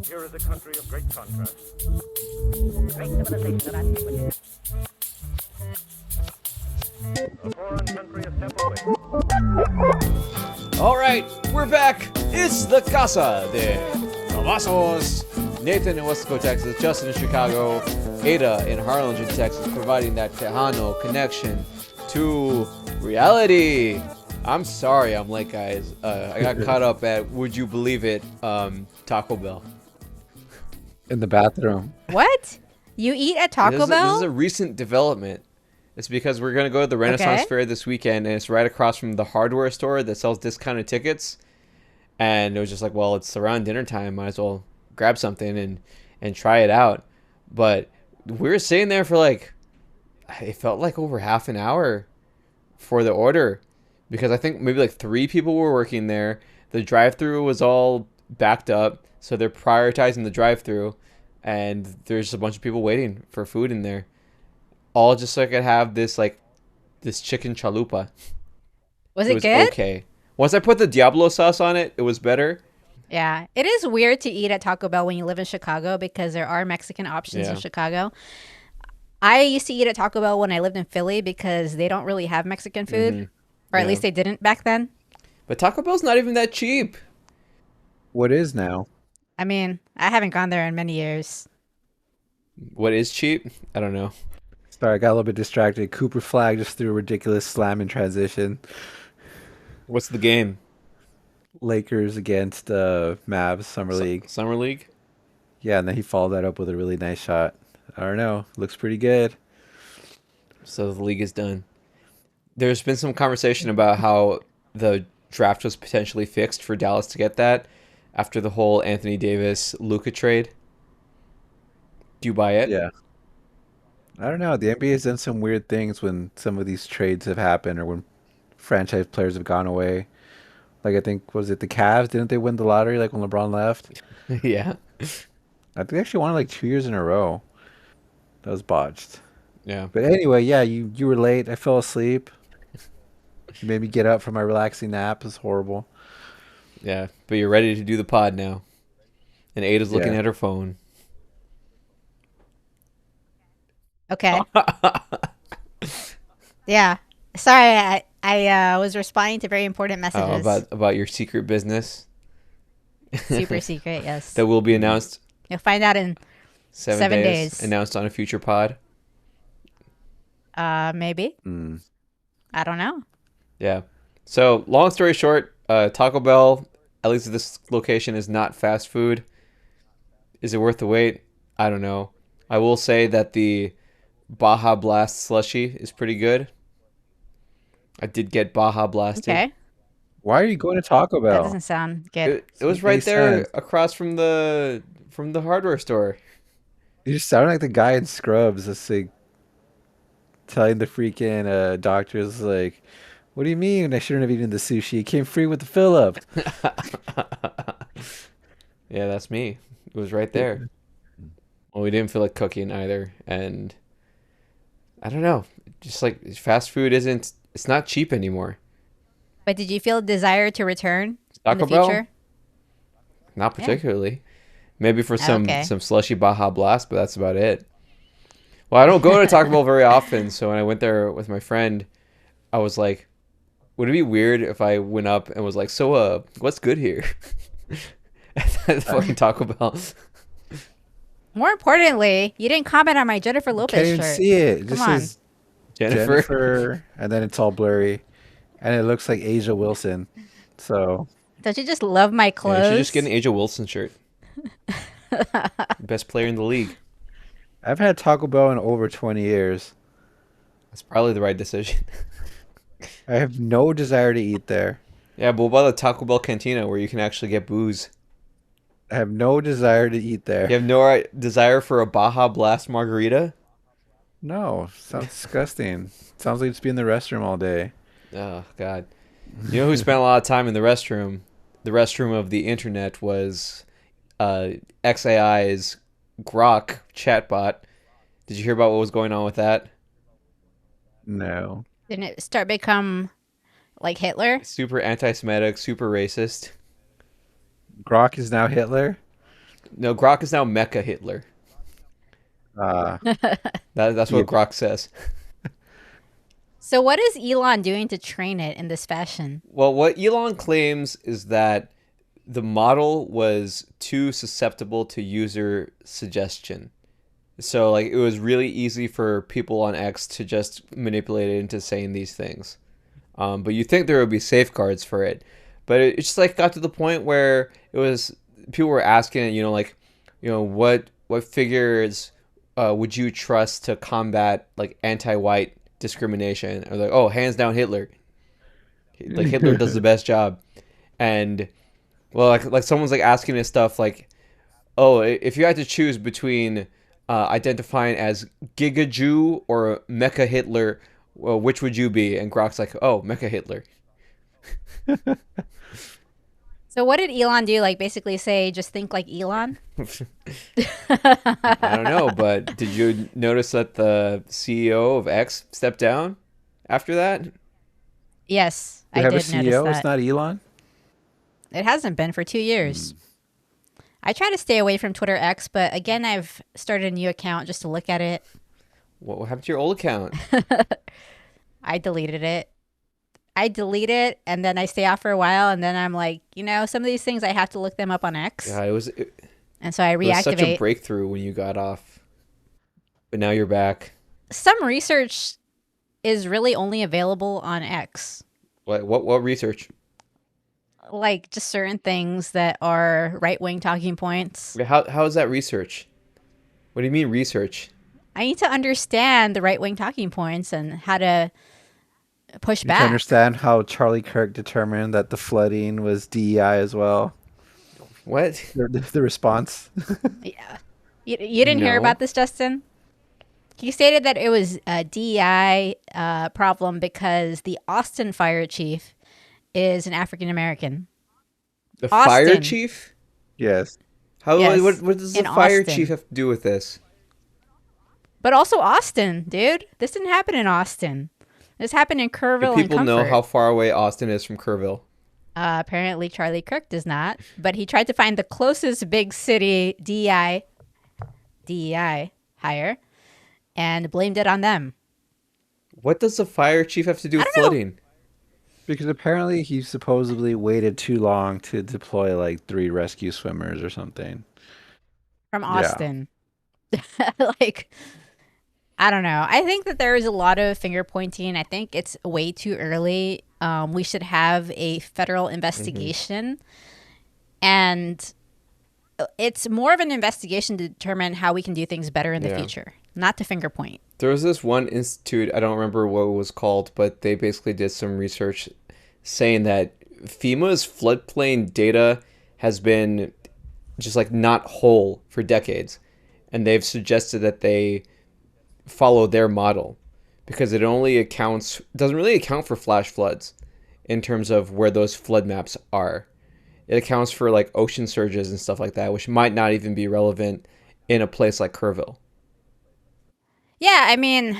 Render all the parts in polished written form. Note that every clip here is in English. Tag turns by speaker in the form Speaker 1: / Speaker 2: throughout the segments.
Speaker 1: Here is a country of great contrast.
Speaker 2: Great civilization of antiquity.
Speaker 1: A foreign country a step away.
Speaker 3: All right, we're back. It's the Casa de Tomazos. Nathan in Westaco, Texas. Justin in Chicago. Ada in Harlingen, Texas, providing that Tejano connection to reality. I'm sorry I'm late, guys. I got caught up at, would you believe it, Taco Bell.
Speaker 4: In the bathroom.
Speaker 5: What? You eat at Taco
Speaker 3: This
Speaker 5: Bell?
Speaker 3: is a recent development. It's because we're going to go to the Renaissance
Speaker 5: Okay.
Speaker 3: Fair this weekend, and it's right across from the hardware store that sells discounted tickets. And it was just like, well, it's around dinner time. Might as well grab something and try it out. But we were sitting there for like, it felt like over half an hour for the order. Because I think maybe like 3 people were working there. The drive-thru was all backed up. So they're prioritizing the drive-thru. And there's a bunch of people waiting for food in there. All just so I could have this chicken chalupa.
Speaker 5: Was
Speaker 3: It
Speaker 5: it
Speaker 3: was
Speaker 5: good?
Speaker 3: okay. Once I put the Diablo sauce on it, it was better.
Speaker 5: Yeah. It is weird to eat at Taco Bell when you live in Chicago because there are Mexican options in
Speaker 3: Yeah.
Speaker 5: Chicago. I used to eat at Taco Bell when I lived in Philly because they don't really have Mexican food. Or at
Speaker 3: Yeah.
Speaker 5: least they didn't back then.
Speaker 3: But Taco Bell's not even that cheap.
Speaker 4: What is now?
Speaker 5: I mean, I haven't gone there in many years.
Speaker 3: What is cheap? I don't know.
Speaker 4: Sorry, I got a little bit distracted. Cooper Flag just threw a ridiculous slam in transition.
Speaker 3: What's the game?
Speaker 4: Lakers against Mavs Summer League.
Speaker 3: Summer League?
Speaker 4: Yeah, and then he followed that up with a really nice shot. I don't know. Looks pretty good.
Speaker 3: So the league is done. There's been some conversation about how the draft was potentially fixed for Dallas to get that after the whole Anthony Davis Luka trade. Do you buy it?
Speaker 4: Yeah. I don't know. The NBA has done some weird things when some of these trades have happened or when franchise players have gone away. Like I think was it the Cavs? Didn't they win the lottery like when LeBron left?
Speaker 3: Yeah.
Speaker 4: I think they actually won it like 2 years in a row. That was botched.
Speaker 3: Yeah.
Speaker 4: But anyway, yeah, you were late. I fell asleep. You made me get up from my relaxing nap. It was horrible.
Speaker 3: Yeah. But you're ready to do the pod now. And Ada's looking
Speaker 4: Yeah.
Speaker 3: at her phone.
Speaker 5: Okay. Yeah. Sorry, I was responding to very important
Speaker 3: Oh,
Speaker 5: messages.
Speaker 3: about your secret business
Speaker 5: Super secret, yes.
Speaker 3: that will be announced
Speaker 5: You'll find out in 7 days.
Speaker 3: Announced on a future pod.
Speaker 5: maybe.
Speaker 4: Mm.
Speaker 5: I don't know.
Speaker 3: Yeah. So, long story short, Taco Bell, at least at this location, is not fast food. Is it worth the wait? I don't know. I will say that the Baja Blast slushy is pretty good. I did get Baja Blasted.
Speaker 5: Okay.
Speaker 4: Why are you going to Taco
Speaker 5: That
Speaker 4: Bell?
Speaker 5: doesn't sound good.
Speaker 3: It was
Speaker 4: Makes
Speaker 3: right there
Speaker 4: sense.
Speaker 3: across from the hardware store.
Speaker 4: You just sound like the guy in Scrubs that's like telling the freaking doctors like, "What do you mean I shouldn't have eaten the sushi? It came free with the fill up."
Speaker 3: Yeah, that's me. It was right there. Well, we didn't feel like cooking either, and I don't know. Just like fast food it's not cheap anymore.
Speaker 5: But did you feel a desire to return in
Speaker 3: Taco
Speaker 5: the
Speaker 3: Bell?
Speaker 5: future?
Speaker 3: Not
Speaker 5: Yeah.
Speaker 3: particularly. Maybe for
Speaker 5: Okay.
Speaker 3: some slushy Baja Blast, but that's about it. Well, I don't go to Taco Bell very often, so when I went there with my friend, I was like, would it be weird if I went up and was like, so what's good here? At the fucking Taco Bell.
Speaker 5: More importantly, you didn't comment on my Jennifer
Speaker 4: Can't
Speaker 5: Lopez
Speaker 4: even
Speaker 5: shirt.
Speaker 4: see it. It
Speaker 5: Come
Speaker 4: just
Speaker 5: on.
Speaker 4: says
Speaker 3: Jennifer.
Speaker 4: Jennifer, and then it's all blurry, and it looks like Asia Wilson. So
Speaker 5: Don't you just love my
Speaker 3: Yeah, you
Speaker 5: clothes?
Speaker 3: should just get an Asia Wilson shirt. Best player in the league.
Speaker 4: I've had Taco Bell in over 20 years.
Speaker 3: That's probably the right decision.
Speaker 4: I have no desire to eat there.
Speaker 3: Yeah, but what about the Taco Bell Cantina where you can actually get booze?
Speaker 4: I have no desire to eat there.
Speaker 3: You have no desire for a Baja Blast margarita?
Speaker 4: No, sounds disgusting. Sounds like it's be in the restroom all day.
Speaker 3: Oh, God. You know who spent a lot of time in the restroom? The restroom of the internet was XAI's Grok chatbot. Did you hear about what was going on with that?
Speaker 4: No.
Speaker 5: Didn't it start become like Hitler?
Speaker 3: Super anti-Semitic, super racist.
Speaker 4: Grok is now Hitler.
Speaker 3: No, Grok is now Mecha Hitler.
Speaker 4: Uh,
Speaker 3: That's
Speaker 4: Yeah.
Speaker 3: what Grok says.
Speaker 5: So what is Elon doing to train it in this fashion?
Speaker 3: Well, what Elon claims is that the model was too susceptible to user suggestion. So like it was really easy for people on X to just manipulate it into saying these things. But you think there would be safeguards for it. But it just like got to the point where it was people were asking, what figures would you trust to combat like anti-white discrimination? Or like, oh, hands down Hitler. Like Hitler does the best job. And well, like someone's like asking us stuff like, oh, if you had to choose between identifying as Giga Jew or Mecha Hitler, well, which would you be? And Grok's like, oh, Mecha Hitler.
Speaker 5: So what did Elon do? Like basically say, just think like Elon?
Speaker 3: I don't know, but did you notice that the CEO of X stepped down after that?
Speaker 5: Yes,
Speaker 4: they
Speaker 5: I
Speaker 4: have a
Speaker 5: did notice
Speaker 4: CEO.
Speaker 5: that.
Speaker 4: It's not Elon.
Speaker 5: It hasn't been for 2 years. I try to stay away from Twitter X, but again, I've started a new account just to look at it.
Speaker 3: What happened to your old account?
Speaker 5: I deleted it. I delete it, and then I stay off for a while, and then I'm like, some of these things I have to look them up on X,
Speaker 3: Yeah, it
Speaker 5: and so I
Speaker 3: was such a
Speaker 5: reactivate.
Speaker 3: breakthrough when you got off, but now you're back.
Speaker 5: Some research is really only available on X,
Speaker 3: What research?
Speaker 5: like just certain things that are right-wing talking points.
Speaker 3: How is that research? What do you mean research?
Speaker 5: I need to understand the right-wing talking points and how to push
Speaker 4: You
Speaker 5: back.
Speaker 4: can understand how Charlie Kirk determined that the flooding was DEI as well.
Speaker 3: What?
Speaker 4: The response.
Speaker 5: Yeah. You didn't hear
Speaker 3: No.
Speaker 5: about this, Justin? He stated that it was a DEI problem because the Austin fire chief is an African American.
Speaker 3: The fire
Speaker 5: Austin.
Speaker 3: chief?
Speaker 4: Yes.
Speaker 3: How?
Speaker 5: Yes,
Speaker 3: What does the
Speaker 5: in
Speaker 3: fire
Speaker 5: Austin.
Speaker 3: chief have to do with this?
Speaker 5: But also Austin, dude. This didn't happen in Austin. This happened in
Speaker 3: Do
Speaker 5: Kerrville
Speaker 3: people
Speaker 5: and
Speaker 3: know
Speaker 5: Comfort.
Speaker 3: how far away Austin is from Kerrville?
Speaker 5: Apparently Charlie Kirk does not, but he tried to find the closest big city DEI hire and blamed it on them.
Speaker 3: What does the fire chief have to do with
Speaker 5: don't know.
Speaker 3: flooding?
Speaker 4: Because apparently he supposedly waited too long to deploy like 3 rescue swimmers or something.
Speaker 5: From
Speaker 4: Yeah.
Speaker 5: Austin. Like, I don't know. I think that there is a lot of finger pointing. I think it's way too early. We should have a federal investigation. And it's more of an investigation to determine how we can do things better in the
Speaker 3: Yeah.
Speaker 5: future, not to finger point.
Speaker 3: There was this one institute, I don't remember what it was called, but they basically did some research saying that FEMA's floodplain data has been just like not whole for decades. And they've suggested that they follow their model because it doesn't really account for flash floods in terms of where those flood maps are. It accounts for like ocean surges and stuff like that, which might not even be relevant in a place like Kerrville.
Speaker 5: Yeah, I mean,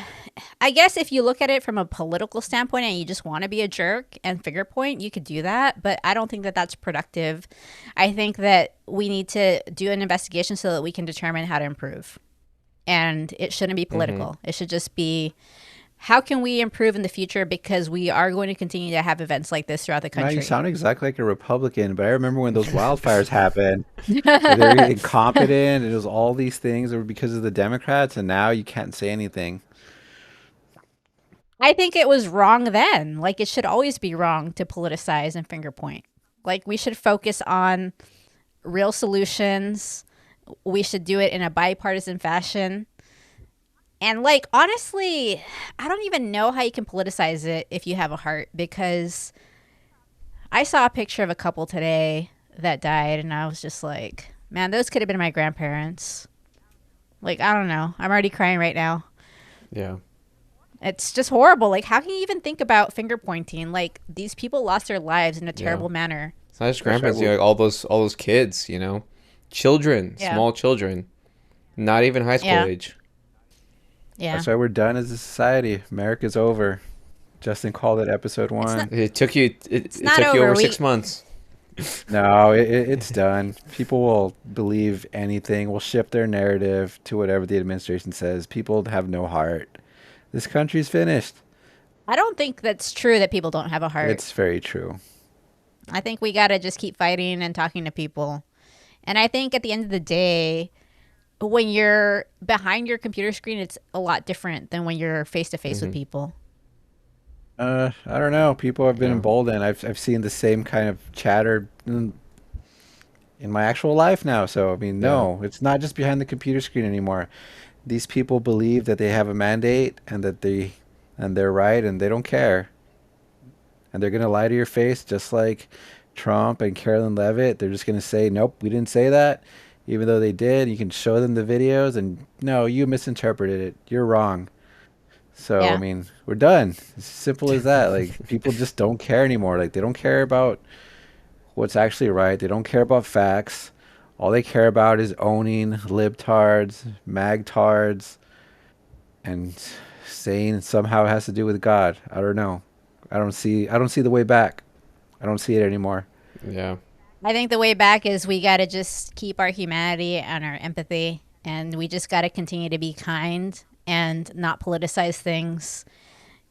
Speaker 5: I guess if you look at it from a political standpoint and you just want to be a jerk and figure point, you could do that. But I don't think that that's productive. I think that we need to do an investigation so that we can determine how to improve. And it shouldn't be political. It should just be, how can we improve in the future? Because we are going to continue to have events like this throughout the
Speaker 4: Now
Speaker 5: country.
Speaker 4: you sound exactly like a Republican, but I remember when those wildfires happened. They're incompetent, and it was all these things that were because of the Democrats, and now you can't say anything.
Speaker 5: I think it was wrong then. Like, it should always be wrong to politicize and finger point. Like, we should focus on real solutions. We should do it in a bipartisan fashion. And, like, honestly, I don't even know how you can politicize it if you have a heart, because I saw a picture of a couple today that died, and I was just like, man, those could have been my grandparents. Like, I don't know. I'm already crying right now.
Speaker 3: Yeah.
Speaker 5: It's just horrible. Like, how can you even think about finger pointing? Like, these people lost their lives in a terrible manner.
Speaker 3: It's not just grandparents, like all those kids, children,
Speaker 5: Yeah.
Speaker 3: small children, not even high school
Speaker 5: Yeah.
Speaker 3: age.
Speaker 5: Yeah.
Speaker 4: That's why we're done as a society. America's over. Justin called it episode 1.
Speaker 5: not-
Speaker 3: It took you. It
Speaker 5: not
Speaker 3: took you
Speaker 5: over.
Speaker 3: over 6 months.
Speaker 4: No, it's done. People will believe anything, will shift their narrative to whatever the administration says. People have no heart. This country's finished.
Speaker 5: I don't think that's true that people don't have a heart.
Speaker 4: It's very true.
Speaker 5: I think we got to just keep fighting and talking to people. And I think at the end of the day, when you're behind your computer screen, it's a lot different than when you're face to face with people.
Speaker 4: I don't know. People have been
Speaker 3: Yeah.
Speaker 4: emboldened. I've seen the same kind of chatter in my actual life now. So I mean,
Speaker 3: Yeah.
Speaker 4: no, it's not just behind the computer screen anymore. These people believe that they have a mandate and they're right and they don't care. And they're gonna lie to your face just like Trump and Carolyn Levitt. They're just gonna say, "Nope, we didn't say that," even though they did. You can show them the videos and no, you misinterpreted it. You're wrong. So I
Speaker 5: Yeah.
Speaker 4: mean, we're done. It's as simple as that. Like people just don't care anymore. Like they don't care about what's actually right. They don't care about facts. All they care about is owning libtards, magtards, and saying somehow it has to do with God. I don't know. I don't see the way back. I don't see it anymore.
Speaker 3: Yeah.
Speaker 5: I think the way back is we got to just keep our humanity and our empathy. And we just got to continue to be kind and not politicize things.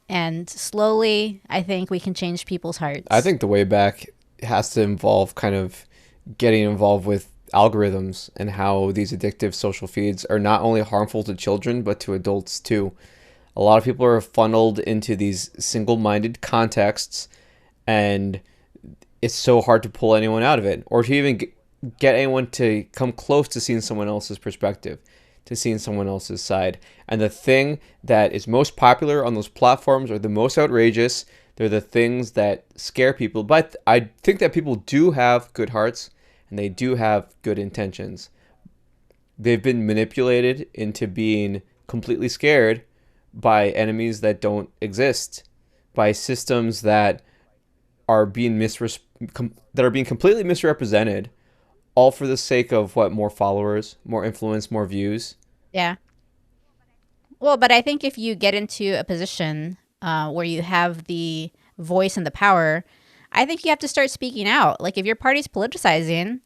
Speaker 5: And slowly, I think we can change people's
Speaker 3: I
Speaker 5: hearts.
Speaker 3: think the way back has to involve kind of getting involved with algorithms and how these addictive social feeds are not only harmful to children but to adults too. A lot of people are funneled into these single-minded contexts, and it's so hard to pull anyone out of it or to even get anyone to come close to seeing someone else's perspective, to seeing someone else's side. And the thing that is most popular on those platforms or the most outrageous, they're the things that scare people. But I think that people do have good hearts and they do have good intentions. They've been manipulated into being completely scared by enemies that don't exist, by systems that are being that are being completely misrepresented, all for the sake of what, more followers, more influence, more views.
Speaker 5: Yeah. Well, but I think if you get into a position where you have the voice and the power, I think you have to start speaking out. Like if your party's politicizing,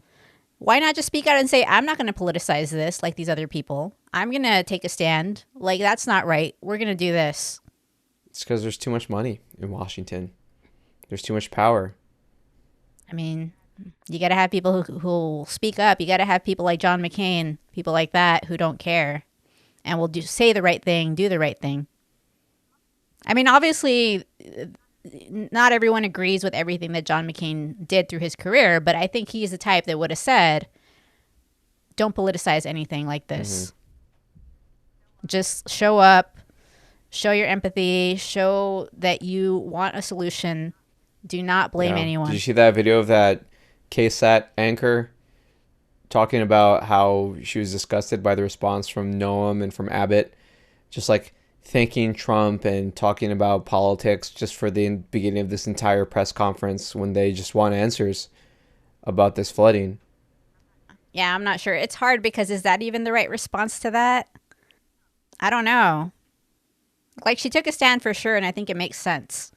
Speaker 5: why not just speak out and say, I'm not going to politicize this like these other people. I'm going to take a stand. Like, that's not right. We're going to do this.
Speaker 3: It's because there's too much money in Washington. There's too much power.
Speaker 5: I mean, you got to have people who speak up. You got to have people like John McCain, people like that who don't care and will say the right thing, do the right thing. I mean, obviously, not everyone agrees with everything that John McCain did through his career, but I think he's the type that would have said, don't politicize anything like this. Just show up, show your empathy, show that you want a solution. Do not blame
Speaker 3: Yeah. Did
Speaker 5: anyone.
Speaker 3: you see that video of that KSAT anchor talking about how she was disgusted by the response from Noam and from Abbott, just like thanking Trump and talking about politics just for the beginning of this entire press conference when they just want answers about this flooding.
Speaker 5: Yeah, I'm not sure. It's hard because is that even the right response to that? I don't know. Like she took a stand for sure, and I think it makes sense.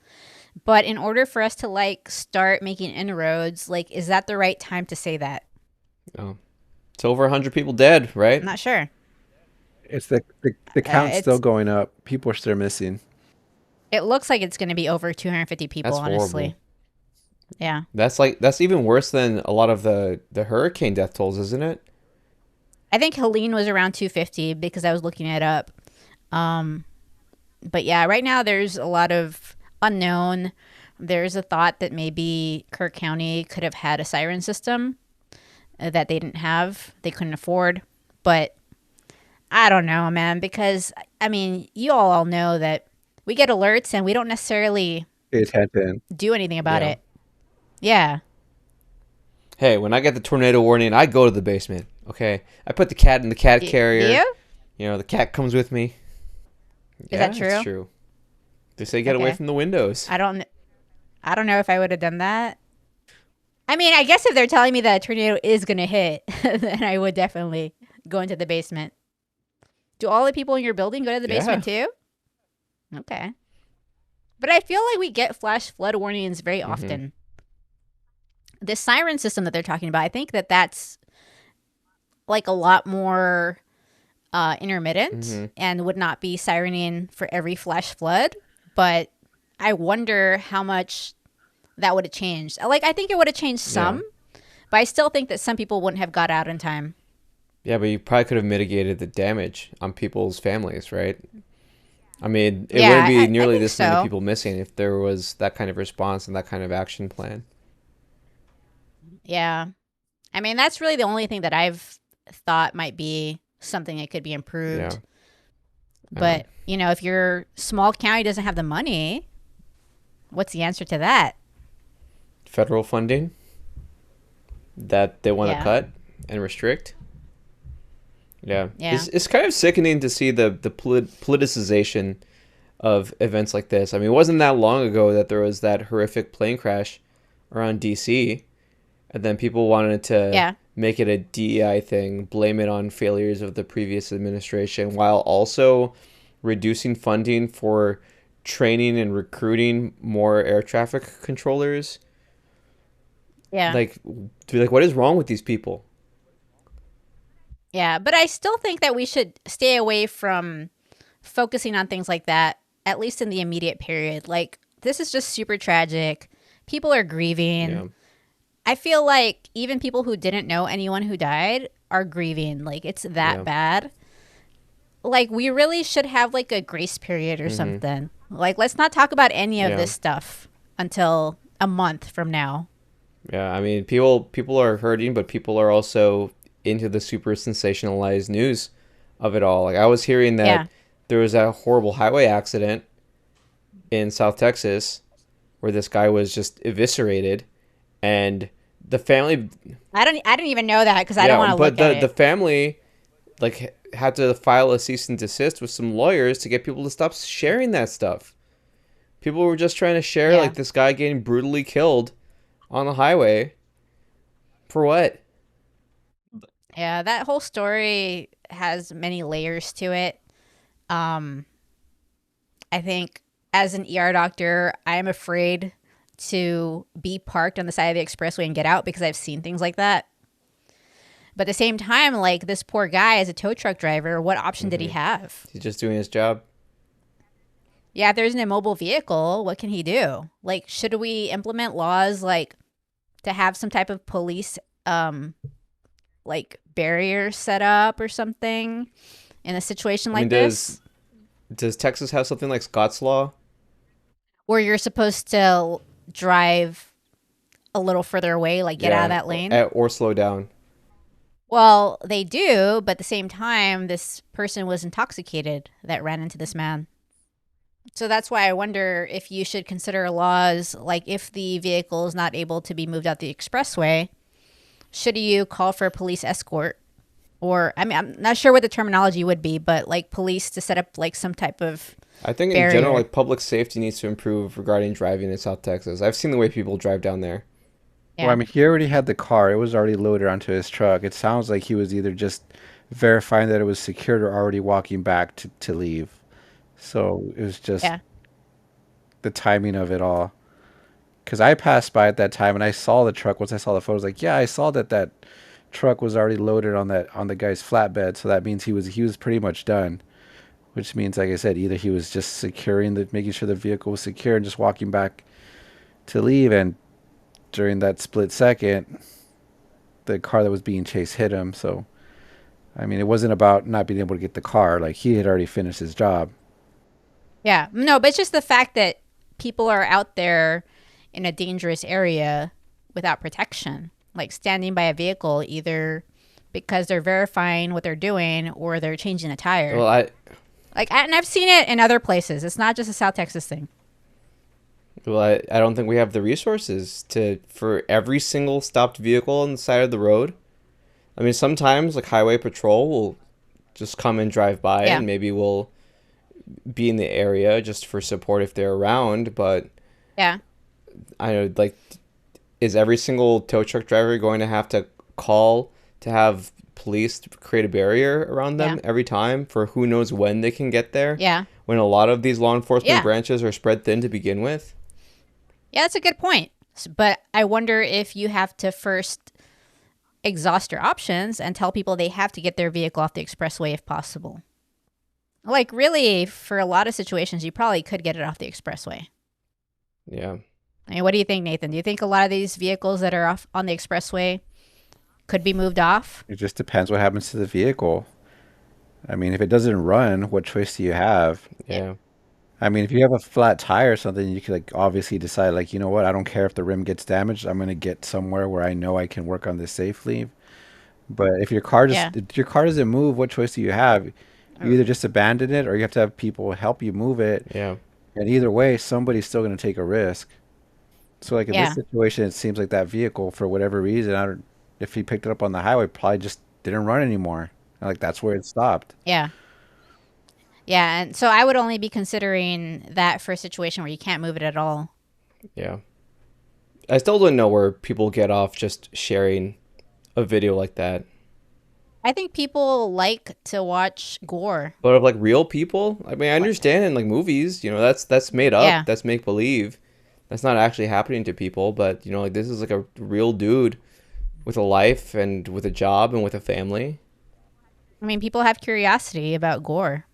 Speaker 5: But in order for us to like start making inroads, like is that the right time to say that?
Speaker 3: Oh. It's over 100 people dead,
Speaker 5: I'm
Speaker 3: right?
Speaker 5: not sure.
Speaker 4: It's the count's still
Speaker 5: It's
Speaker 4: going up. People are still missing.
Speaker 5: it looks like it's going to be over 250 people,
Speaker 3: That's
Speaker 5: honestly.
Speaker 3: horrible.
Speaker 5: Yeah.
Speaker 3: That's even worse than a lot of the hurricane death tolls, isn't it?
Speaker 5: I think Helene was around 250 because I was looking it up. Um but yeah, right now there's a lot of unknown. There's a thought that maybe Kirk County could have had a siren system that they didn't have, they couldn't afford. But I don't know, man, because I mean, you all know that we get alerts and we don't necessarily
Speaker 4: Pay attention.
Speaker 5: do anything about
Speaker 3: Yeah.
Speaker 5: it. Yeah.
Speaker 3: Hey, when I get the tornado warning, I go to the basement. Okay, I put the cat in the cat
Speaker 5: Do
Speaker 3: carrier.
Speaker 5: you?
Speaker 3: You know, the cat comes with me.
Speaker 5: Is that
Speaker 3: Yeah, it's
Speaker 5: true?
Speaker 3: true. They say get away
Speaker 5: Okay.
Speaker 3: from the windows.
Speaker 5: I don't know if I would have done that. I mean, I guess if they're telling me that a tornado is going to hit, then I would definitely go into the basement. Do all the people in your building go to the
Speaker 3: Yeah.
Speaker 5: basement too? Okay. But I feel like we get flash flood warnings very often. this siren system that they're talking about, I think that that's like a lot more intermittent and would not be sirening for every flash flood. But I wonder how much that would have changed. Like, I think it would have changed some, but I still think that some people wouldn't have got out in time.
Speaker 3: Yeah, but you probably could have mitigated the damage on people's families, right? I mean, it wouldn't be nearly this many people missing if there was that kind of response and that kind of action plan.
Speaker 5: Yeah. I mean, that's really the only thing that I've thought might be something that could be improved.
Speaker 3: Yeah.
Speaker 5: But, you know, if your small county doesn't have the money, what's the answer to that?
Speaker 3: Federal funding that they want to cut and restrict. Yeah. It's kind of sickening to see the politicization of events like this. I mean, it wasn't that long ago that there was that horrific plane crash around DC, and then people wanted to make it a DEI thing, blame it on failures of the previous administration, while also reducing funding for training and recruiting more air traffic controllers.
Speaker 5: Yeah.
Speaker 3: Like, what is wrong with these people?
Speaker 5: Yeah, but I still think that we should stay away from focusing on things like that, at least in the immediate period. Like, this is just super tragic. People are grieving.
Speaker 3: Yeah.
Speaker 5: I feel like even people who didn't know anyone who died are grieving. Like, it's that bad. Like, we really should have, like, a grace period or something. Like, let's not talk about any of this stuff until a month from now.
Speaker 3: Yeah, I mean, people are hurting, but people are also into the super sensationalized news of it all. Like, I was hearing that there was a horrible highway accident in South Texas where this guy was just eviscerated, and the family.
Speaker 5: I didn't even know that because I don't want to look at it.
Speaker 3: But the family, like, had to file a cease and desist with some lawyers to get people to stop sharing that stuff. People were just trying to share like this guy getting brutally killed on the highway. For what?
Speaker 5: Yeah, that whole story has many layers to it. I think as an ER doctor, I am afraid to be parked on the side of the expressway and get out because I've seen things like that. But at the same time, like, this poor guy as a tow truck driver, what option did he have?
Speaker 3: He's just doing his job.
Speaker 5: Yeah, if there's an immobile vehicle, what can he do? Like, should we implement laws like to have some type of police like barrier set up or something in a situation like this?
Speaker 3: Does Texas have something like Scott's Law?
Speaker 5: Where you're supposed to drive a little further away, like get out of that lane?
Speaker 3: Or slow down.
Speaker 5: Well, they do, but at the same time, this person was intoxicated that ran into this man. So that's why I wonder if you should consider laws, like if the vehicle is not able to be moved out the expressway, should you call for a police escort? Or, I mean, I'm not sure what the terminology would be, but like police to set up like some type of
Speaker 3: I think
Speaker 5: barrier.
Speaker 3: In general, like, public safety needs to improve regarding driving in South Texas. I've seen the way people drive down there.
Speaker 5: Yeah.
Speaker 4: Well, I mean, he already had the car. It was already loaded onto his truck. It sounds like he was either just verifying that it was secured or already walking back to leave. So it was just the timing of it all. Because I passed by at that time and I saw the truck. Once I saw the photos, like, yeah, I saw that truck was already loaded on the guy's flatbed. So that means he was pretty much done. Which means, like I said, either he was just making sure the vehicle was secure and just walking back to leave, and during that split second, the car that was being chased hit him. So, I mean, it wasn't about not being able to get the car. Like, he had already finished his job.
Speaker 5: Yeah. No, but it's just the fact that people are out there in a dangerous area without protection, like standing by a vehicle either because they're verifying what they're doing or they're changing a tire.
Speaker 3: Well,
Speaker 5: and I've seen it in other places. It's not just a South Texas thing.
Speaker 3: Well, I don't think we have the resources for every single stopped vehicle on the side of the road. I mean, sometimes like highway patrol will just come and drive by, and maybe we'll be in the area just for support if they're around. But
Speaker 5: yeah,
Speaker 3: I know, like, is every single tow truck driver going to have to call to have police to create a barrier around them every time for who knows when they can get there?
Speaker 5: Yeah.
Speaker 3: When a lot of these law enforcement branches are spread thin to begin with?
Speaker 5: Yeah, that's a good point. But I wonder if you have to first exhaust your options and tell people they have to get their vehicle off the expressway if possible. Like, really, for a lot of situations, you probably could get it off the expressway.
Speaker 3: Yeah.
Speaker 5: I mean, what do you think, Nathan? Do you think a lot of these vehicles that are off on the expressway could be moved off?
Speaker 4: It just depends what happens to the vehicle. I mean, if it doesn't run, what choice do you have?
Speaker 3: Yeah.
Speaker 4: I mean, if you have a flat tire or something, you could like obviously decide like, you know what, I don't care if the rim gets damaged. I'm gonna get somewhere where I know I can work on this safely. But
Speaker 5: Yeah.
Speaker 4: if your car doesn't move, what choice do you have? You either just abandon it or you have to have people help you move it.
Speaker 3: Yeah.
Speaker 4: And either way, somebody's still gonna take a risk. So like in this
Speaker 5: Yeah.
Speaker 4: situation, it seems like that vehicle, for whatever reason, I don't, if he picked it up on the highway, probably just didn't run anymore. And, like that's where it stopped.
Speaker 5: Yeah. Yeah. And so I would only be considering that for a situation where you can't move it at all.
Speaker 3: Yeah. I still don't know where people get off just sharing a video like that.
Speaker 5: I think people like to watch gore.
Speaker 3: But of like real people, I mean, I understand in like movies, that's made up,
Speaker 5: Yeah.
Speaker 3: that's make believe. That's not actually happening to people, but like this is like a real dude with a life and with a job and with a family.
Speaker 5: I mean, people have curiosity about gore.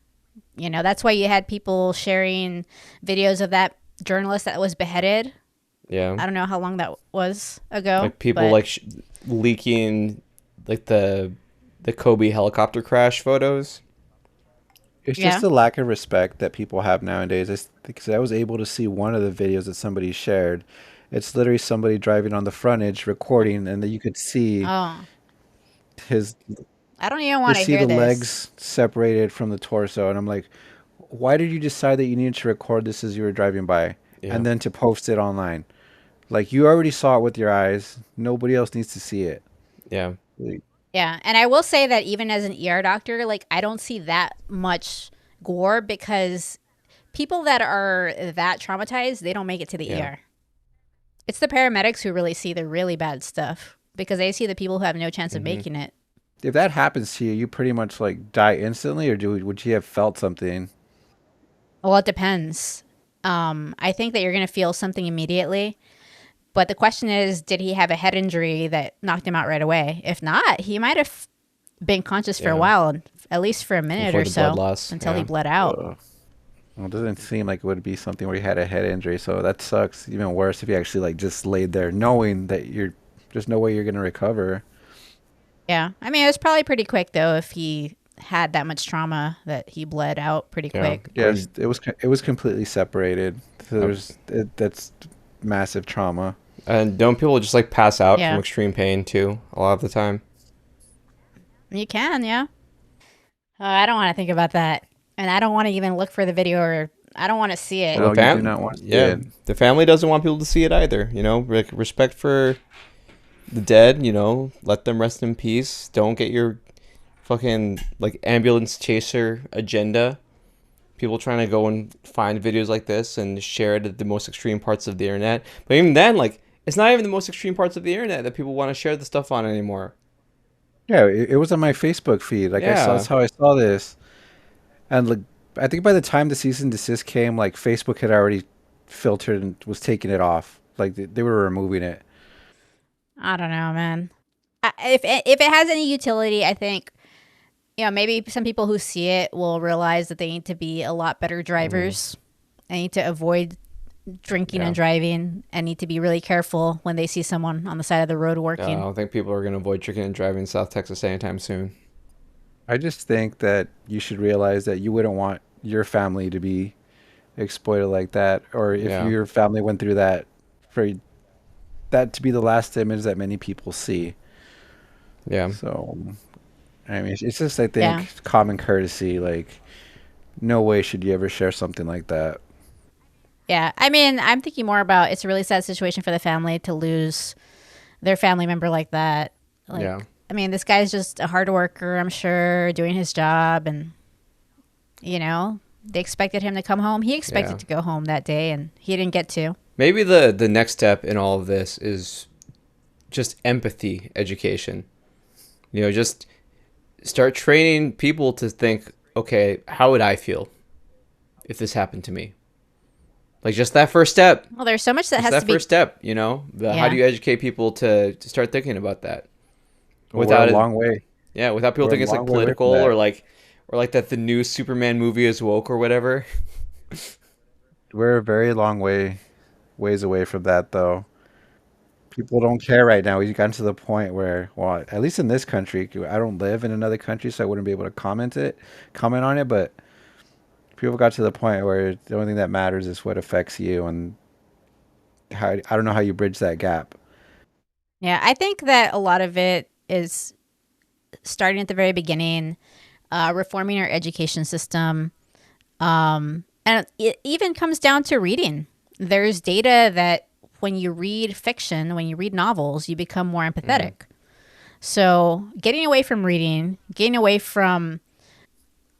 Speaker 5: That's why you had people sharing videos of that journalist that was beheaded.
Speaker 3: Yeah.
Speaker 5: I don't know how long that was ago.
Speaker 3: Like people
Speaker 5: but
Speaker 3: like leaking like the Kobe helicopter crash photos.
Speaker 4: It's
Speaker 5: Yeah.
Speaker 4: just a lack of respect that people have nowadays. Because I was able to see one of the videos that somebody shared. It's literally somebody driving on the frontage recording, and that you could see
Speaker 5: Oh,
Speaker 4: his,
Speaker 5: I don't even
Speaker 4: you
Speaker 5: want to
Speaker 4: see
Speaker 5: hear
Speaker 4: the
Speaker 5: this.
Speaker 4: legs separated from the torso, and I'm like, why did you decide that you needed to record this as you were driving by,
Speaker 3: Yeah.
Speaker 4: and then to post it online? Like you already saw it with your eyes. Nobody else needs to see it.
Speaker 3: Yeah.
Speaker 4: Like,
Speaker 5: Yeah, and I will say that even as an ER doctor, like I don't see that much gore because people that are that traumatized, they don't make it to the
Speaker 3: Yeah.
Speaker 5: ER. It's the paramedics who really see the really bad stuff because they see the people who have no chance of
Speaker 3: Hmm.
Speaker 5: making it.
Speaker 4: if that happens to you, you pretty much like die instantly, or would you have felt something?
Speaker 5: Well, it depends. I think that you're going to feel something immediately. But the question is, did he have a head injury that knocked him out right away? If not, he might have been conscious for a
Speaker 3: Yeah.
Speaker 5: while, at least for a minute
Speaker 3: Before
Speaker 5: or
Speaker 3: the blood
Speaker 5: so,
Speaker 3: loss.
Speaker 5: until he
Speaker 3: Yeah.
Speaker 5: bled out.
Speaker 4: Ugh. Well, it doesn't seem like it would be something where you had a head injury, so that sucks. Even worse if you actually like just laid there knowing that there's no way you're gonna recover.
Speaker 5: Yeah. I mean, it was probably pretty quick, though, if he had that much trauma that he bled out pretty
Speaker 3: Yeah.
Speaker 5: quick.
Speaker 4: Yes, it was completely separated. So
Speaker 3: Yep.
Speaker 4: that's massive trauma.
Speaker 3: And don't people just like pass out
Speaker 5: Yeah.
Speaker 3: from extreme pain too a lot of the time?
Speaker 5: You can, yeah. I don't want to think about that. And I don't want to even look for the video or I don't want to see it.
Speaker 4: No,
Speaker 3: the
Speaker 4: you do not want to see
Speaker 3: yeah,
Speaker 4: it.
Speaker 3: the family doesn't want people to see it either. Like respect for the dead. Let them rest in peace. Don't get your fucking like ambulance chaser agenda. People trying to go and find videos like this and share it at the most extreme parts of the internet. But even then, like it's not even the most extreme parts of the internet that people want to share the stuff on anymore.
Speaker 4: Yeah, it was on my Facebook feed. Like
Speaker 3: Yeah,
Speaker 4: that's how I saw this. And like I think by the time the cease and desist came, like Facebook had already filtered and was taking it off. Like they were removing it.
Speaker 5: I don't know, man. If it has any utility, I think maybe some people who see it will realize that they need to be a lot better drivers. They need to avoid drinking
Speaker 3: Yeah.
Speaker 5: and driving and need to be really careful when they see someone on the side of the road
Speaker 3: I
Speaker 5: working.
Speaker 3: don't think people are gonna avoid drinking and driving in South Texas anytime soon.
Speaker 4: I just think that you should realize that you wouldn't want your family to be exploited like that, or if
Speaker 3: Yeah.
Speaker 4: your family went through that, for that to be the last image that many people see.
Speaker 3: Yeah.
Speaker 4: So, I mean, it's just I
Speaker 5: Yeah.
Speaker 4: think common courtesy. Like, no way should you ever share something like that.
Speaker 5: Yeah. I mean, I'm thinking more about it's a really sad situation for the family to lose their family member like that. Like,
Speaker 3: Yeah.
Speaker 5: I mean, this guy's just a hard worker, I'm sure, doing his job. And, they expected him to come home. He expected
Speaker 3: Yeah.
Speaker 5: to go home that day, and he didn't get to.
Speaker 3: Maybe the next step in all of this is just empathy education. Just start training people to think, okay, how would I feel if this happened to me? Like just that first step.
Speaker 5: Well, there's so much that
Speaker 3: Just
Speaker 5: has
Speaker 3: that
Speaker 5: to be.
Speaker 3: first step, you know? How
Speaker 5: Yeah.
Speaker 3: do you educate people to start thinking about that?
Speaker 4: Well, we're a
Speaker 3: Without it,
Speaker 4: long way.
Speaker 3: yeah, without people
Speaker 4: We're a
Speaker 3: thinking it's like
Speaker 4: long way away
Speaker 3: political
Speaker 4: from that.
Speaker 3: or like that the new Superman movie is woke or whatever.
Speaker 4: We're a very long ways away from that, though. People don't care right now. We've gotten to the point where, well, at least in this country, I don't live in another country, so I wouldn't be able to comment on it. But people got to the point where the only thing that matters is what affects you, and how I don't know how you bridge that gap.
Speaker 5: Yeah, I think that a lot of it is starting at the very beginning, reforming our education system. And it even comes down to reading. There's data that when you read fiction, when you read novels, you become more empathetic. So getting away from reading, getting away from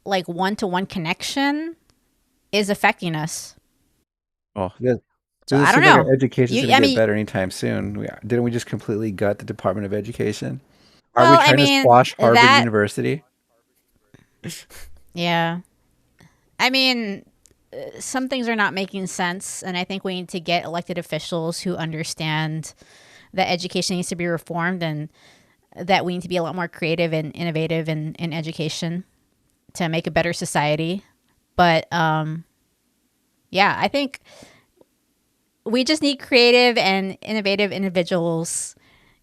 Speaker 5: like one-to-one connection is affecting us.
Speaker 4: Oh, yeah.
Speaker 5: So
Speaker 4: Doesn't
Speaker 5: I don't
Speaker 4: seem like
Speaker 5: know.
Speaker 4: our education's going
Speaker 5: I
Speaker 4: to get
Speaker 5: mean,
Speaker 4: better anytime soon. Didn't we just completely gut the Department of Education? Are we
Speaker 5: well, I
Speaker 4: trying to
Speaker 5: mean
Speaker 4: squash Harvard
Speaker 5: that,
Speaker 4: University?
Speaker 5: yeah. I mean, some things are not making sense, and I think we need to get elected officials who understand that education needs to be reformed and that we need to be a lot more creative and innovative in education to make a better society. But yeah, I think we just need creative and innovative individuals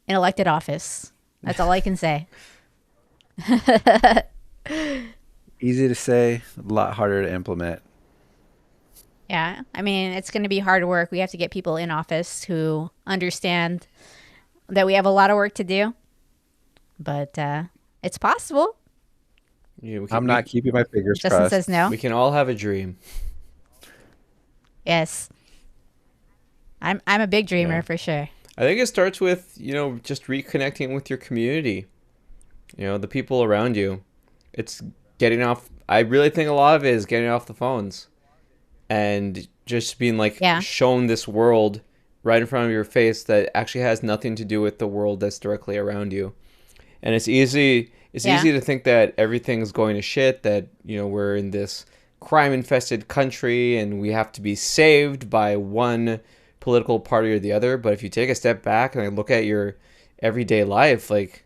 Speaker 5: in elected office. That's all I can say.
Speaker 4: Easy to say, a lot harder to implement.
Speaker 5: Yeah, I mean, it's going to be hard work. We have to get people in office who understand that we have a lot of work to do, but it's possible.
Speaker 3: Yeah,
Speaker 4: I'm not keeping my fingers
Speaker 5: Justin
Speaker 4: crossed.
Speaker 5: says no.
Speaker 3: we can all have a dream.
Speaker 5: Yes, I'm a big dreamer
Speaker 3: Yeah.
Speaker 5: for sure.
Speaker 3: I think it starts with, just reconnecting with your community, the people around you. It's getting off. I really think a lot of it is getting off the phones and just being like
Speaker 5: Yeah,
Speaker 3: shown this world right in front of your face that actually has nothing to do with the world that's directly around you. And it's
Speaker 5: yeah,
Speaker 3: easy to think that everything's going to shit, that, we're in this crime infested country and we have to be saved by one political party or the other. But if you take a step back and look at your everyday life, like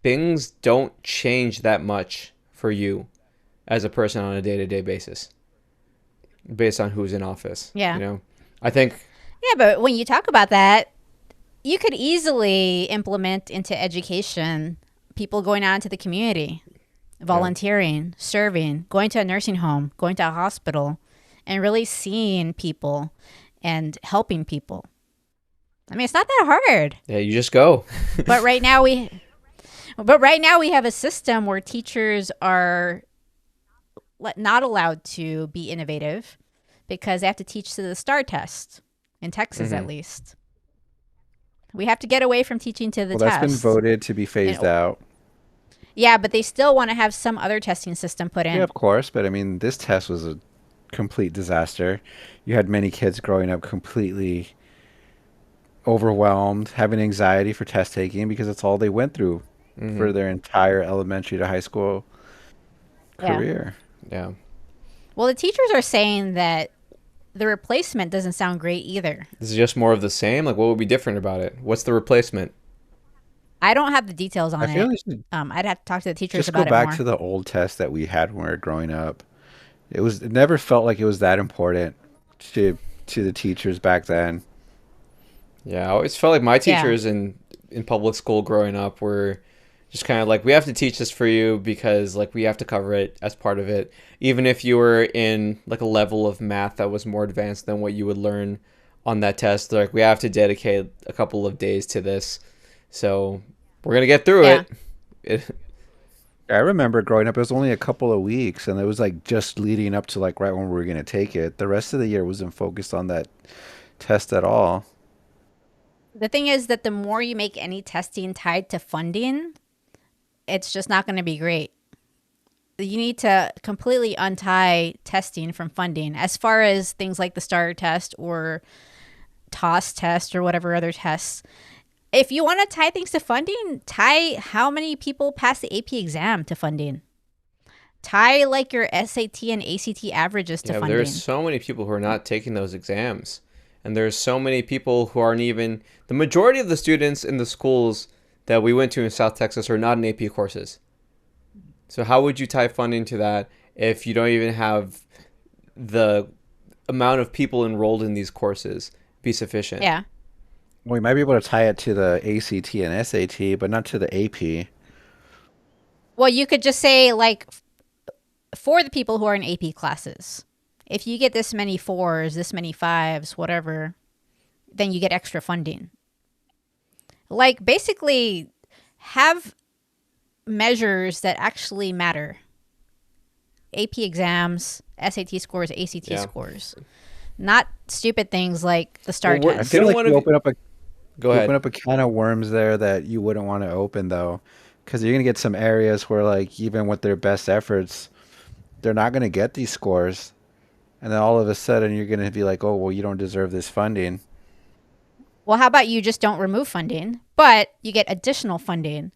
Speaker 3: things don't change that much for you as a person on a day-to-day basis based on who's in office.
Speaker 5: yeah.
Speaker 3: I think
Speaker 5: Yeah, but when you talk about that, you could easily implement into education people going out into the community, volunteering, serving, going to a nursing home, going to a hospital, and really seeing people and helping people. I mean, it's not that hard.
Speaker 3: yeah, you just go.
Speaker 5: But right now we have a system where teachers are not allowed to be innovative because they have to teach to the STAR test in Texas, at least. We have to get away from teaching to the
Speaker 4: Well, that's been
Speaker 5: test.
Speaker 4: voted to be phased out.
Speaker 5: Yeah, but they still want to have some other testing system put in.
Speaker 4: Yeah, of course. But I mean, this test was a complete disaster. You had many kids growing up completely overwhelmed, having anxiety for test taking because it's all they went through for their entire elementary to high school
Speaker 5: Yeah.
Speaker 4: career.
Speaker 3: Yeah.
Speaker 5: Well, the teachers are saying that the replacement doesn't sound great either.
Speaker 3: This is just more of the same. Like, what would be different about it? What's the replacement?
Speaker 5: I don't have the details on
Speaker 4: I feel
Speaker 5: it.
Speaker 4: they should
Speaker 5: I'd have to talk to the teachers
Speaker 4: just
Speaker 5: about
Speaker 4: go
Speaker 5: it
Speaker 4: back
Speaker 5: more.
Speaker 4: to the old test that we had when we were growing up. It never felt like it was that important to the teachers back then.
Speaker 3: Yeah, I always felt like my
Speaker 5: Yeah.
Speaker 3: teachers in public school growing up were just kind of like, we have to teach this for you because like we have to cover it as part of it. Even if you were in like a level of math that was more advanced than what you would learn on that test, they're like, we have to dedicate a couple of days to this. So we're gonna get through
Speaker 5: Yeah.
Speaker 3: it.
Speaker 4: I remember growing up, it was only a couple of weeks, and it was like just leading up to like right when we were going to take it. The rest of the year wasn't focused on that test at all.
Speaker 5: The thing is that the more you make any testing tied to funding, it's just not going to be great. You need to completely untie testing from funding as far as things like the STAR test or TOS test or whatever other tests. If you want to tie things to funding, tie how many people pass the AP exam to funding. tie like your SAT and ACT averages to
Speaker 3: Yeah, but there's
Speaker 5: funding.
Speaker 3: so many people who are not taking those exams. And there's so many people who aren't even the majority of the students in the schools that we went to in South Texas are not in AP courses. So how would you tie funding to that if you don't even have the amount of people enrolled in these courses be sufficient?
Speaker 5: Yeah.
Speaker 4: We might be able to tie it to the ACT and SAT, but not to the AP.
Speaker 5: Well, you could just say like for the people who are in AP classes, if you get this many fours, this many fives, whatever, then you get extra funding. Like basically have measures that actually matter. AP exams, SAT scores, ACT
Speaker 3: Yeah.
Speaker 5: scores. Not stupid things like the STAR
Speaker 3: Well, we're-
Speaker 4: I
Speaker 5: test.
Speaker 4: feel
Speaker 3: Didn't
Speaker 4: like
Speaker 3: one
Speaker 4: you
Speaker 3: of
Speaker 4: open up a
Speaker 3: Go
Speaker 4: you open
Speaker 3: ahead.
Speaker 4: up a can of worms there that you wouldn't want to open though, because you're gonna get some areas where like even with their best efforts, they're not gonna get these scores, and then all of a sudden you're gonna be like, oh well, you don't deserve this funding.
Speaker 5: Well, how about you just don't remove funding, but you get additional funding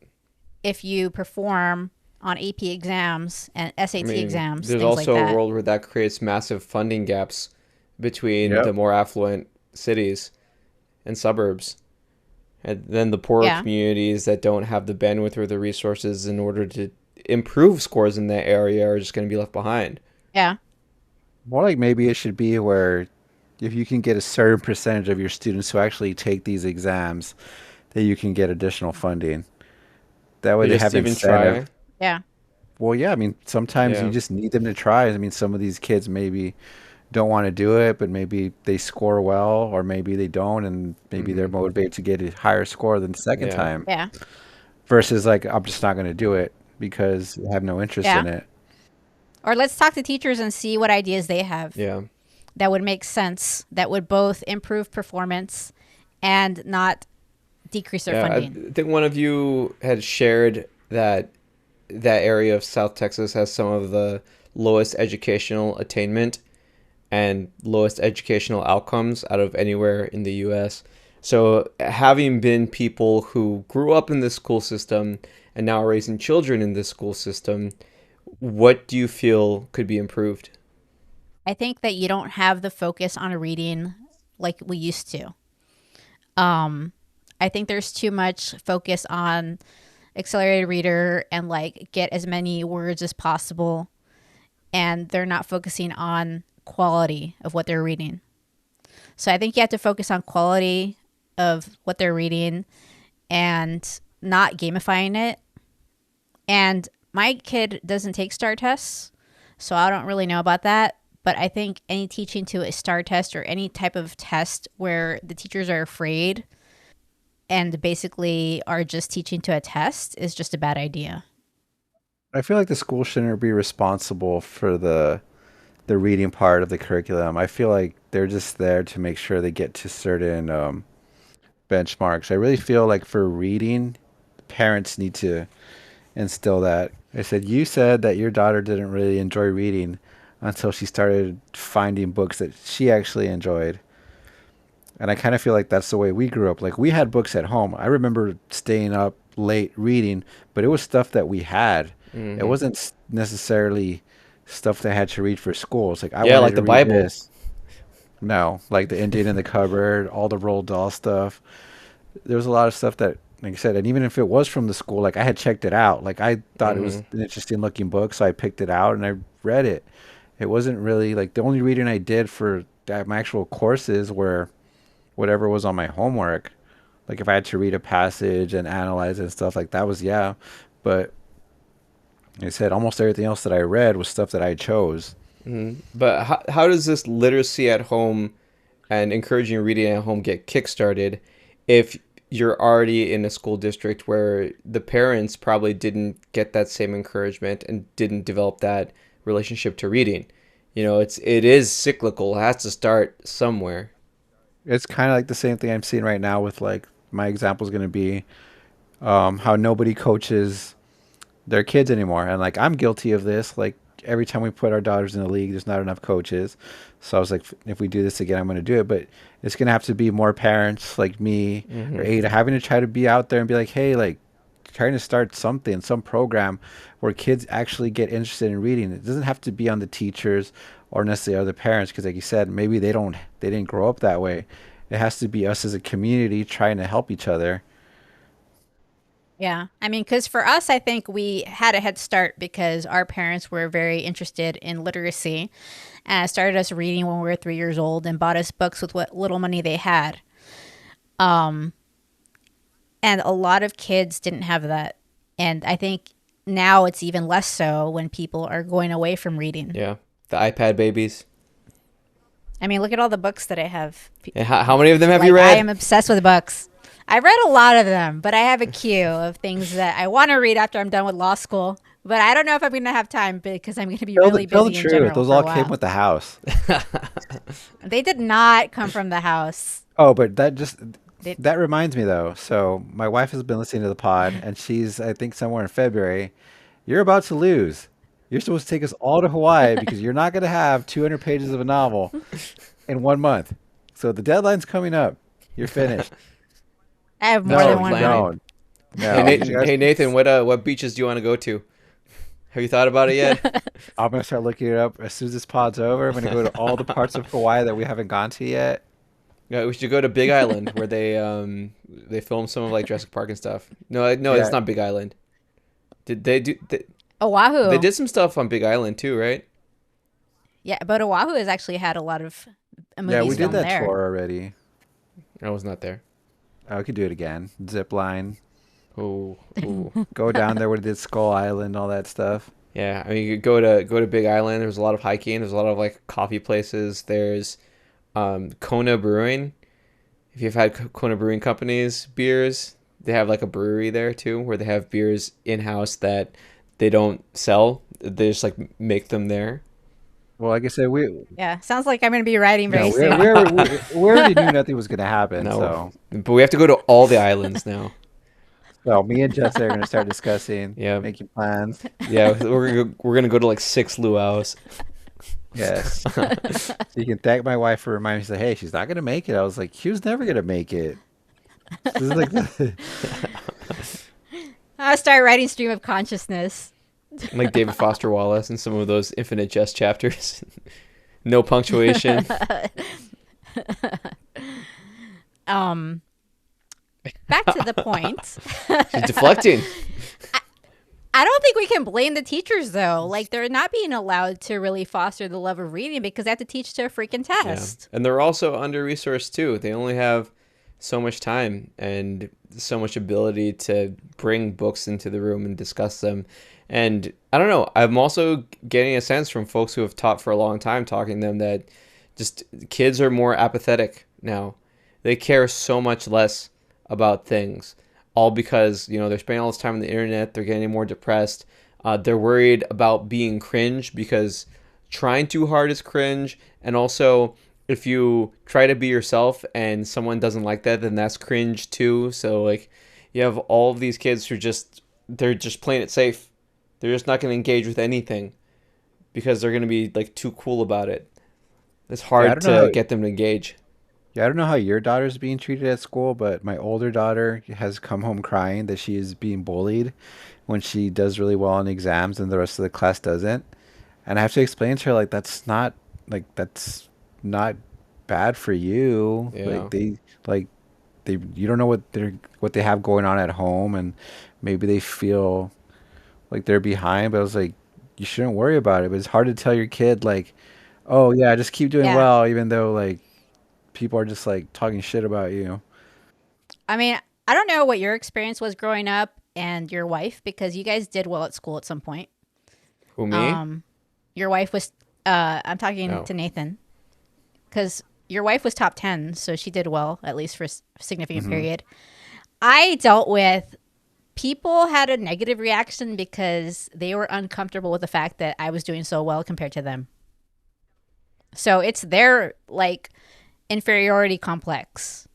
Speaker 5: if you perform on AP exams and
Speaker 3: I
Speaker 5: SAT
Speaker 3: mean,
Speaker 5: exams,
Speaker 3: there's
Speaker 5: things like
Speaker 3: also a
Speaker 5: that.
Speaker 3: world where that creates massive funding gaps between the
Speaker 4: Yep.
Speaker 3: more affluent cities and suburbs. And then the poorer
Speaker 5: Yeah.
Speaker 3: communities that don't have the bandwidth or the resources in order to improve scores in that area are just going to be left behind.
Speaker 5: Yeah.
Speaker 4: More like maybe it should be where if you can get a certain percentage of your students who actually take these exams, that you can get additional funding. That way
Speaker 3: They
Speaker 4: they
Speaker 3: just
Speaker 4: have
Speaker 3: even try.
Speaker 4: incentive.
Speaker 5: Yeah.
Speaker 4: Well, yeah, I mean, sometimes you
Speaker 3: Yeah.
Speaker 4: just need them to try. I mean, some of these kids maybe don't want to do it, but maybe they score well, or maybe they don't, and maybe they're
Speaker 3: Hmm.
Speaker 4: motivated to get a higher score than the second
Speaker 3: Yeah.
Speaker 4: time.
Speaker 5: Yeah.
Speaker 4: Versus like, I'm just not going to do it because I have no interest
Speaker 5: Yeah.
Speaker 4: in it.
Speaker 5: Or let's talk to teachers and see what ideas they have
Speaker 3: Yeah.
Speaker 5: that would make sense, that would both improve performance and not decrease their
Speaker 3: Yeah.
Speaker 5: funding.
Speaker 3: I think one of you had shared that that area of South Texas has some of the lowest educational attainment and lowest educational outcomes out of anywhere in the US. So, having been people who grew up in this school system and now are raising children in this school system, what do you feel could be improved?
Speaker 5: I think that you don't have the focus on reading like we used to. I think there's too much focus on accelerated reader and like get as many words as possible, and they're not focusing on quality of what they're reading. So I think you have to focus on quality of what they're reading and not gamifying it. And my kid doesn't take STAR tests, so I don't really know about that. But I think any teaching to a STAR test or any type of test where the teachers are afraid and basically are just teaching to a test is just a bad idea.
Speaker 4: I feel like the school shouldn't be responsible for the reading part of the curriculum. I feel like they're just there to make sure they get to certain benchmarks. I really feel like for reading, parents need to instill that. I said, you said that your daughter didn't really enjoy reading until she started finding books that she actually enjoyed. And I kind of feel like that's the way we grew up. Like we had books at home. I remember staying up late reading, but it was stuff that we had. It
Speaker 3: Hmm.
Speaker 4: wasn't necessarily stuff that I had to read for school. It's like I
Speaker 3: Yeah,
Speaker 4: wanted
Speaker 3: like
Speaker 4: to
Speaker 3: the
Speaker 4: read
Speaker 3: Bible.
Speaker 4: this. No, like the Indian in the cupboard, all the Roald Dahl stuff. There was a lot of stuff that, like I said, and even if it was from the school, like I had checked it out. Like I thought it
Speaker 3: Hmm.
Speaker 4: was an interesting looking book, so I picked it out and I read it. It wasn't really like the only reading I did for my actual courses were whatever was on my homework. Like if I had to read a passage and analyze it and stuff like that was yeah. But like I said almost everything else that I read was stuff that I chose.
Speaker 3: But how does this literacy at home and encouraging reading at home get kickstarted if you're already in a school district where the parents probably didn't get that same encouragement and didn't develop that relationship to reading? You know, it is cyclical. It has to start somewhere.
Speaker 4: It's kind of like the same thing I'm seeing right now with like my example is going to be how nobody coaches their kids anymore. And like I'm guilty of this. Like every time we put our daughters in the league, there's not enough coaches. So I was like, if we do this again, I'm going to do it. But it's going to have to be more parents like me or
Speaker 3: Hmm.
Speaker 4: Ada having to try to be out there and be like, hey, like trying to start something, some program where kids actually get interested in reading. It doesn't have to be on the teachers or necessarily other parents, because like you said, maybe they didn't grow up that way. It has to be us as a community trying to help each other.
Speaker 5: Yeah. I mean, because for us, I think we had a head start because our parents were very interested in literacy and started us reading when we were 3 years old and bought us books with what little money they had. Um, and a lot of kids didn't have that. And I think now it's even less so when people are going away from reading.
Speaker 3: Yeah, the iPad babies.
Speaker 5: I mean, look at all the books that I have.
Speaker 3: And how many of them have
Speaker 5: Like,
Speaker 3: you
Speaker 5: I
Speaker 3: read?
Speaker 5: am obsessed with books. I read a lot of them, but I have a queue of things that I want to read after I'm done with law school. But I don't know if I'm going to have time because I'm going to be really
Speaker 4: Tell the
Speaker 5: busy in
Speaker 4: truth.
Speaker 5: general
Speaker 4: Those
Speaker 5: for a
Speaker 4: all
Speaker 5: while.
Speaker 4: came with the house.
Speaker 5: They did not come from the house.
Speaker 4: Oh, but
Speaker 5: They,
Speaker 4: that reminds me though. So my wife has been listening to the pod, and she's, I think, somewhere in February. You're about to lose. You're supposed to take us all to Hawaii because you're not going to have 200 pages of a novel in 1 month. So the deadline's coming up. You're finised.
Speaker 5: I have more
Speaker 3: That's
Speaker 5: than
Speaker 3: our
Speaker 5: one
Speaker 3: plan.
Speaker 5: month.
Speaker 4: No,
Speaker 3: Hey,
Speaker 4: no.
Speaker 3: Hey Nathan, what beaches do you want to go to? Have you thought about it yet?
Speaker 4: I'm gonna start looking it up as soon as this pod's over. I'm gonna go to all the parts of Hawaii that we haven't gone to yet.
Speaker 3: Yeah, we should go to Big Island where they film some of like Jurassic Park and stuff. No, it's
Speaker 4: Yeah,
Speaker 3: not Big Island. Did they do? They
Speaker 5: Oahu.
Speaker 3: did some stuff on Big Island too, right?
Speaker 5: Yeah, but Oahu has actually had a lot of
Speaker 4: yeah, we
Speaker 5: movies
Speaker 4: did
Speaker 5: filmed
Speaker 4: that
Speaker 5: there.
Speaker 4: tour already.
Speaker 3: I was not there.
Speaker 4: Oh, we could do it again. Zip line,
Speaker 3: Oh, ooh.
Speaker 4: go down there where they did Skull Island, all that stuff.
Speaker 3: Yeah, I mean, you could go to Big Island. There's a lot of hiking. There's a lot of like coffee places. There's Kona Brewing. If you've had Kona Brewing Company's beers, they have like a brewery there too, where they have beers in house that they don't sell. They just like make them there.
Speaker 4: Well, like I said,
Speaker 5: Yeah, sounds like I'm going to be writing
Speaker 4: no,
Speaker 5: very soon.
Speaker 4: we already knew nothing was gonna happen.
Speaker 3: No, but we have to go to all the islands now.
Speaker 4: So me and Jess are gonna start discussing,
Speaker 3: Yeah,
Speaker 4: making plans.
Speaker 3: yeah, we're gonna go to like 6 luau's.
Speaker 4: Yes. So you can thank my wife for reminding me. She's like, hey, she's not gonna make it. I was like, she was never gonna make it. This is like,
Speaker 5: I'll start writing stream of consciousness.
Speaker 3: Like David Foster Wallace and some of those Infinite Jest chapters. No punctuation.
Speaker 5: Um, Back to the point.
Speaker 3: She's deflecting.
Speaker 5: I don't think we can blame the teachers though. Like they're not being allowed to really foster the love of reading because they have to teach to a freaking
Speaker 3: Yeah.
Speaker 5: test.
Speaker 3: And they're also under resourced too. They only have so much time and so much ability to bring books into the room and discuss them. And I don't know, I'm also getting a sense from folks who have taught for a long time talking to them that just kids are more apathetic now. They care so much less about things, all because, they're spending all this time on the internet, they're getting more depressed. They're worried about being cringe because trying too hard is cringe. And also, if you try to be yourself and someone doesn't like that, then that's cringe too. So, like, you have all of these kids who they're just playing it safe. They're just not going to engage with anything because they're going to be, like, too cool about it. It's
Speaker 4: yeah, I
Speaker 3: hard
Speaker 4: don't know.
Speaker 3: to get them to engage.
Speaker 4: Yeah, I don't know how your daughter's being treated at school, but my older daughter has come home crying that she is being bullied when she does really well on exams and the rest of the class doesn't. And I have to explain to her that's not bad for you.
Speaker 3: Yeah.
Speaker 4: Like you don't know what they have going on at home, and maybe they feel like they're behind, but I was like, you shouldn't worry about it. But it's hard to tell your kid like, oh yeah, just keep doing
Speaker 5: Yeah.
Speaker 4: well, even though like people are just like talking shit about you.
Speaker 5: I mean, I don't know what your experience was growing up and your wife because you guys did well at school at some point.
Speaker 3: Who, me?
Speaker 5: Your wife was I'm talking
Speaker 3: No.
Speaker 5: to Nathan because your wife was top 10, so she did well at least for a significant period. I dealt with people had a negative reaction because they were uncomfortable with the fact that I was doing so well compared to them. So it's their like inferiority complex.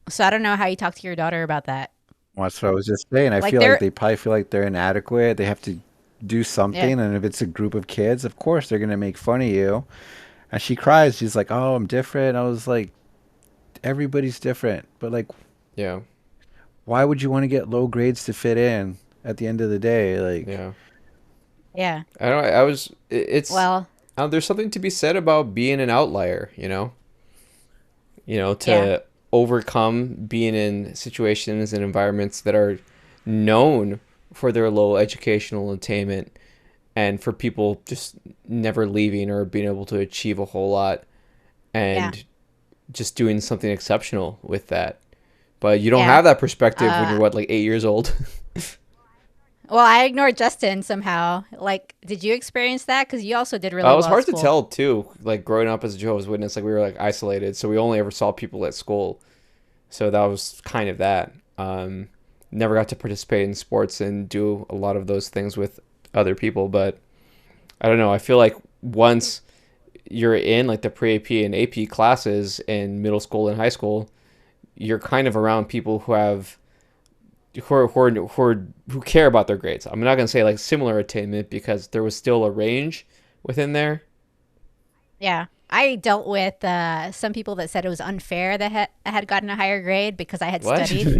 Speaker 5: So I don't know how you talk to your daughter about that.
Speaker 4: Well, that's what I was just saying. I
Speaker 5: Like
Speaker 4: feel
Speaker 5: they're
Speaker 4: like they probably feel like they're inadequate. They have to do
Speaker 5: yeah.
Speaker 4: something, and if it's a group of kids, of course they're gonna make fun of you. And she cries. She's like, "Oh, I'm different." I was like, "Everybody's different," but like,
Speaker 3: Yeah.
Speaker 4: why would you want to get low grades to fit in at the end of the day? Like,
Speaker 3: Yeah.
Speaker 5: Yeah.
Speaker 3: I don't know. I was. It's.
Speaker 5: Well,
Speaker 3: There's something to be said about being an outlier.
Speaker 5: yeah.
Speaker 3: To overcome being in situations and environments that are known for their low educational attainment, and for people just never leaving or being able to achieve a whole lot,
Speaker 5: Yeah.
Speaker 3: and just doing something exceptional with that. But you don't
Speaker 5: Yeah.
Speaker 3: have that perspective when
Speaker 5: Uh,
Speaker 3: you're what, like 8 years old.
Speaker 5: well, I ignored Justin somehow. Like, did you experience that? Because you also did really
Speaker 3: It
Speaker 5: well
Speaker 3: was
Speaker 5: at
Speaker 3: hard to
Speaker 5: school.
Speaker 3: tell too. Like growing up as a Jehovah's Witness, like we were like isolated, so we only ever saw people at school. So that was kind of that. Never got to participate in sports and do a lot of those things with other people, but I don't know. I feel like once you're in like the pre-AP and AP classes in middle school and high school, you're kind of around people who care about their grades. I'm not gonna say like similar attainment because there was still a range within there.
Speaker 5: Yeah. I dealt with some people that said it was unfair that I had gotten a higher grade because I had
Speaker 3: What?
Speaker 5: studied.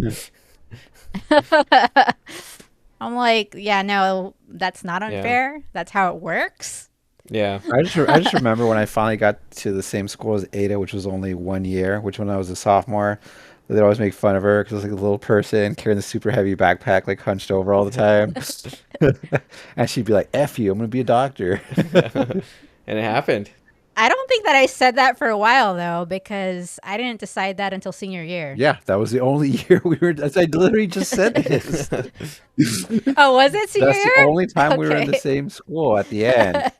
Speaker 5: I'm like, yeah, no, that's not
Speaker 3: Yeah,
Speaker 5: unfair. That's how it works.
Speaker 3: yeah.
Speaker 4: I just remember when I finally got to the same school as Ada, which was only 1 year, which when I was a sophomore, they'd always make fun of her because I was like a little person carrying the super heavy backpack, like hunched over all the time. And she'd be like, F you, I'm going to be a doctor.
Speaker 3: And it happened.
Speaker 5: I don't think that I said that for a while though, because I didn't decide that until senior year.
Speaker 4: Yeah, that was the only year we were, as I literally just said this.
Speaker 5: Oh, was it senior
Speaker 4: That's the
Speaker 5: year?
Speaker 4: only time we were in the
Speaker 5: Okay.
Speaker 4: same school at the end.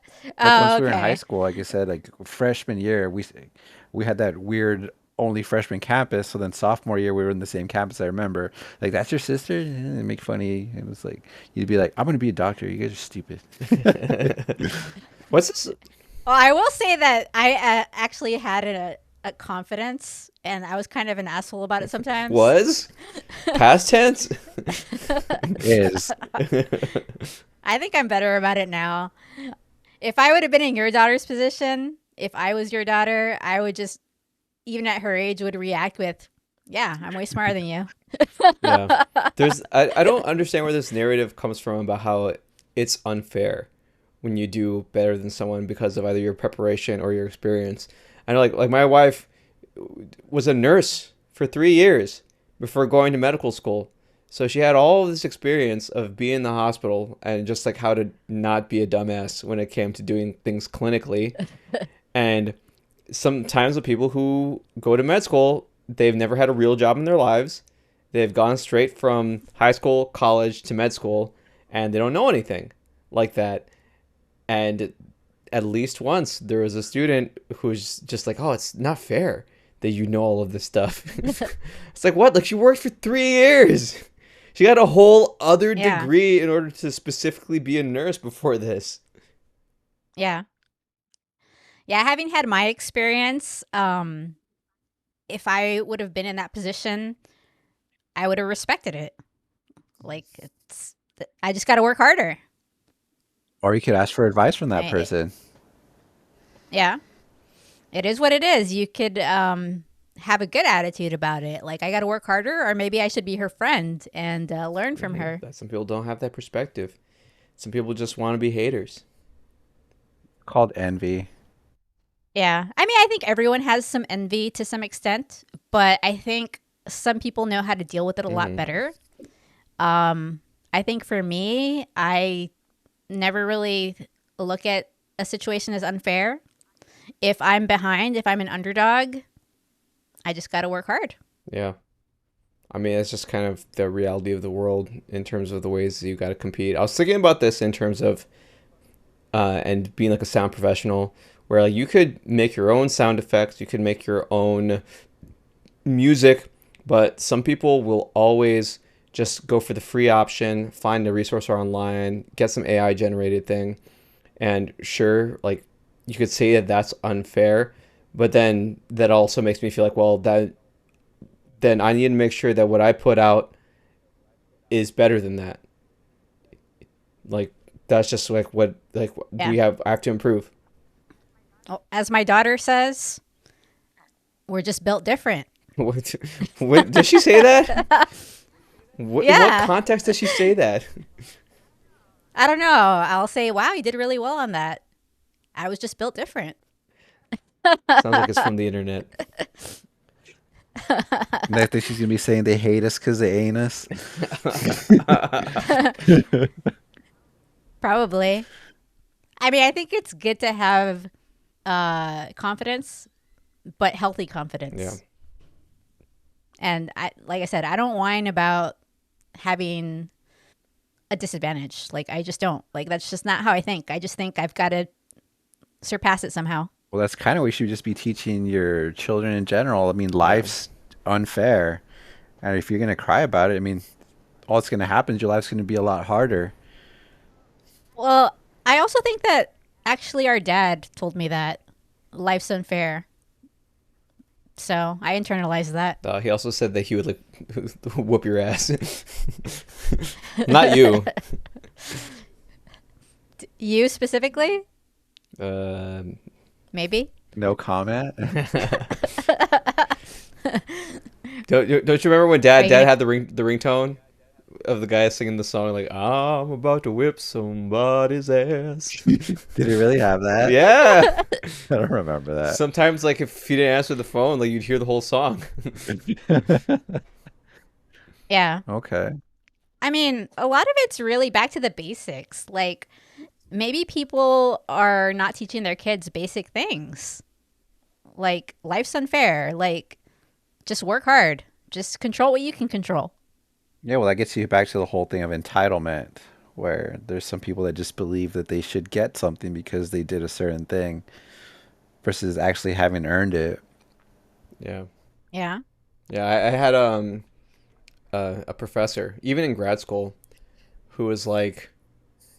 Speaker 4: Like
Speaker 5: Oh,
Speaker 4: once we were in high
Speaker 5: okay.
Speaker 4: school, like I said, like freshman year, we had that weird only freshman campus. So then sophomore year, we were in the same campus. I remember, like, that's your sister? And they make fun of you. It was like you'd be like, I'm gonna be a doctor. You guys are stupid.
Speaker 3: What's this?
Speaker 5: Well, I will say that I actually had a confidence, and I was kind of an asshole about it sometimes.
Speaker 3: Was past tense?
Speaker 4: Is
Speaker 5: I think I'm better about it now. If I would have been in your daughter's position, if I was your daughter, I would just, even at her age, would react with, "Yeah, I'm way smarter than you."
Speaker 3: Yeah. I don't understand where this narrative comes from about how it's unfair when you do better than someone because of either your preparation or your experience. I know like my wife was a nurse for 3 years before going to medical school. So she had all of this experience of being in the hospital and just like how to not be a dumbass when it came to doing things clinically. And sometimes the people who go to med school, they've never had a real job in their lives. They've gone straight from high school, college to med school, and they don't know anything like that. And at least once there was a student who's just like, "Oh, it's not fair that you know all of this stuff." It's like, what? Like she worked for 3 years. She got a whole other
Speaker 5: Yeah,
Speaker 3: degree in order to specifically be a nurse before this.
Speaker 5: yeah, yeah. Having had my experience, if I would have been in that position, I would have respected it. Like I just got to work harder.
Speaker 4: or you could ask for advice from that
Speaker 5: I,
Speaker 4: person.
Speaker 5: yeah, it is what it is. You could have a good attitude about it. Like I got to work harder, or maybe I should be her friend and learn from her.
Speaker 3: Some people don't have that perspective. Some people just want to be haters.
Speaker 4: Called envy.
Speaker 5: Yeah, I mean, I think everyone has some envy to some extent, but I think some people know how to deal with it a lot
Speaker 3: Hmm.
Speaker 5: better. I think for me, I never really look at a situation as unfair. If I'm behind, if I'm an underdog, I just got to work hard.
Speaker 3: Yeah. I mean, it's just kind of the reality of the world in terms of the ways that you got to compete. I was thinking about this in terms of and being like a sound professional, where like you could make your own sound effects, you could make your own music, but some people will always just go for the free option, find a resource online, get some AI generated thing, and sure, like you could say that that's unfair, but then that also makes me feel like, well, that then I need to make sure that what I put out is better than that. Like that's just like what like
Speaker 5: Yeah.
Speaker 3: I have to improve.
Speaker 5: Well, as my daughter says, we're just built different.
Speaker 3: What, what did she say that? In what
Speaker 5: Yeah.
Speaker 3: context does she say that?
Speaker 5: I don't know. I'll say, wow, you did really well on that. I was just built different.
Speaker 3: Sounds like it's from the internet.
Speaker 4: Next thing she's gonna be saying they hate us because they ain't us.
Speaker 5: Probably. I mean, I think it's good to have confidence, but healthy confidence.
Speaker 3: Yeah.
Speaker 5: And like I said, I don't whine about having a disadvantage. Like, I just don't. Like, that's just not how I think. I just think I've got to surpass it somehow.
Speaker 4: Well, that's kind of what you should just be teaching your children in general. I mean, life's unfair, and if you're gonna cry about it, I mean, all that's gonna happen is your life's gonna be a lot harder.
Speaker 5: Well, I also think that actually our dad told me that life's unfair. So I internalized that.
Speaker 3: He also said that he would like whoop your ass. Not you.
Speaker 5: You specifically?
Speaker 3: Um,
Speaker 5: Maybe.
Speaker 4: No comment.
Speaker 3: don't you remember when Dad
Speaker 5: Are you
Speaker 3: had the ringtone of the guy singing the song like I'm about to whip somebody's ass?
Speaker 4: Did he really have that?
Speaker 3: Yeah.
Speaker 4: I don't remember that.
Speaker 3: Sometimes like if you didn't answer the phone, like you'd hear the whole song.
Speaker 5: Yeah.
Speaker 4: Okay.
Speaker 5: I mean, a lot of it's really back to the basics. Like, maybe people are not teaching their kids basic things. Like, life's unfair. Like, just work hard. Just control what you can control.
Speaker 4: Yeah, well, that gets you back to the whole thing of entitlement, where there's some people that just believe that they should get something because they did a certain thing versus actually having earned it.
Speaker 3: Yeah.
Speaker 5: Yeah.
Speaker 3: Yeah, I had a professor, even in grad school, who was like,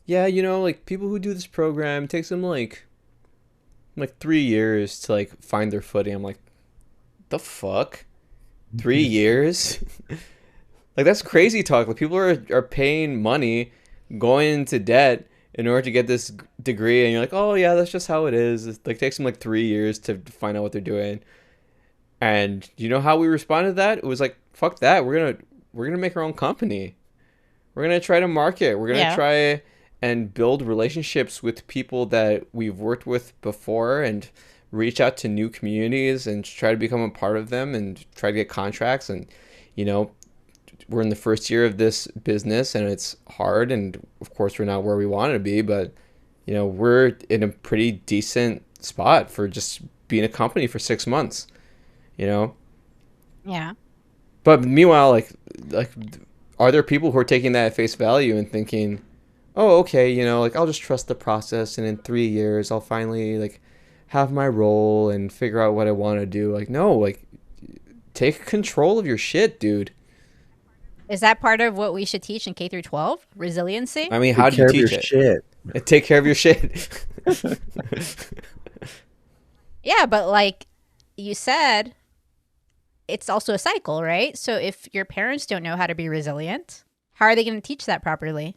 Speaker 3: yeah, like people who do this program, it takes them like 3 years to like find their footing. I'm like, the fuck? 3 years? Like that's crazy talk. Like people are paying money, going into debt in order to get this degree, and you're like, oh yeah, that's just how it is. It like takes them like 3 years to find out what they're doing. And you know how we responded to that? It was like, fuck that. We're gonna make our own company. We're gonna try to market. We're gonna
Speaker 5: Yeah.
Speaker 3: try and build relationships with people that we've worked with before and reach out to new communities and try to become a part of them and try to get contracts. And you know, we're in the first year of this business and it's hard, and of course we're not where we wanted to be, but we're in a pretty decent spot for just being a company for 6 months. you know
Speaker 5: Yeah.
Speaker 3: but meanwhile, like are there people who are taking that at face value and thinking, oh okay, like I'll just trust the process and in 3 years I'll finally like have my role and figure out what I want to do? Like, no, like take control of your shit, dude.
Speaker 5: Is that part of what we should teach in K through 12? Resiliency?
Speaker 3: I mean,
Speaker 4: Take
Speaker 3: how do you
Speaker 4: care of your
Speaker 3: teach it?
Speaker 4: shit.
Speaker 3: Take care of your shit.
Speaker 5: Yeah, but like you said, it's also a cycle, right? So if your parents don't know how to be resilient, how are they going to teach that properly?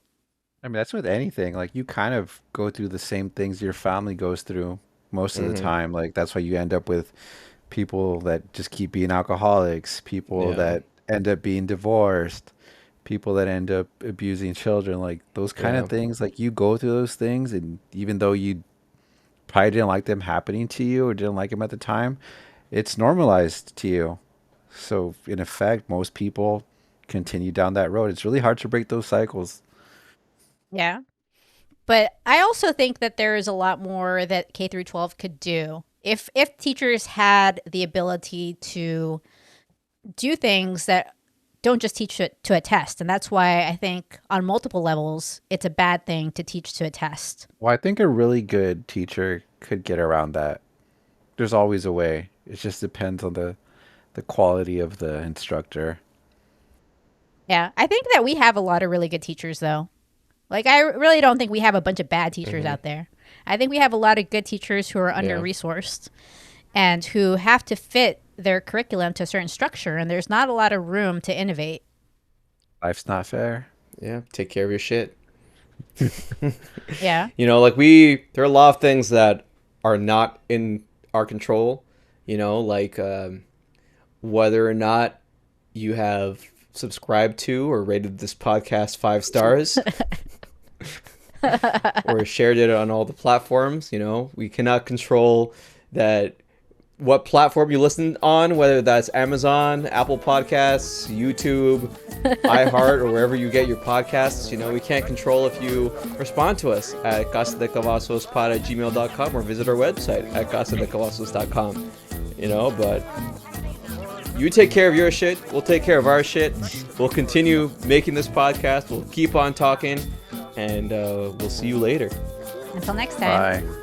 Speaker 4: I mean, that's with anything. Like, you kind of go through the same things your family goes through most of the
Speaker 3: Hmm.
Speaker 4: time. Like, that's why you end up with people that just keep being alcoholics, people
Speaker 3: Yeah.
Speaker 4: that end up being divorced, people that end up abusing children. Like, those kind
Speaker 3: Yeah.
Speaker 4: of things, like, you go through those things, and even though you probably didn't like them happening to you or didn't like them at the time, it's normalized to you. So, in effect, most people continue down that road. It's really hard to break those cycles.
Speaker 5: Yeah. But I also think that there is a lot more that K through 12 could do. If teachers had the ability to do things that don't just teach it to a test. And that's why I think on multiple levels it's a bad thing to teach to a test.
Speaker 4: Well, I think a really good teacher could get around that. There's always a way. It just depends on the quality of the instructor.
Speaker 5: Yeah. I think that we have a lot of really good teachers though. Like, I really don't think we have a bunch of bad teachers
Speaker 3: Hmm.
Speaker 5: out there. I think we have a lot of good teachers who are under
Speaker 3: Yeah.
Speaker 5: resourced and who have to fit their curriculum to a certain structure, and there's not a lot of room to innovate.
Speaker 4: Life's not fair.
Speaker 3: Yeah. Take care of your shit.
Speaker 5: Yeah.
Speaker 3: Like there are a lot of things that are not in our control. Like whether or not you have subscribed to or rated this podcast 5 stars or shared it on all the platforms. You know, we cannot control that what platform you listen on, whether that's Amazon, Apple Podcasts, YouTube, iHeart, or wherever you get your podcasts. You know, we can't control if you respond to us at casadecavasospod@gmail.com or visit our website at casadecavasos.com. You know, but you take care of your shit. We'll take care of our shit. We'll continue making this podcast. We'll keep on talking, and we'll see you later.
Speaker 5: Until next time.
Speaker 4: Bye.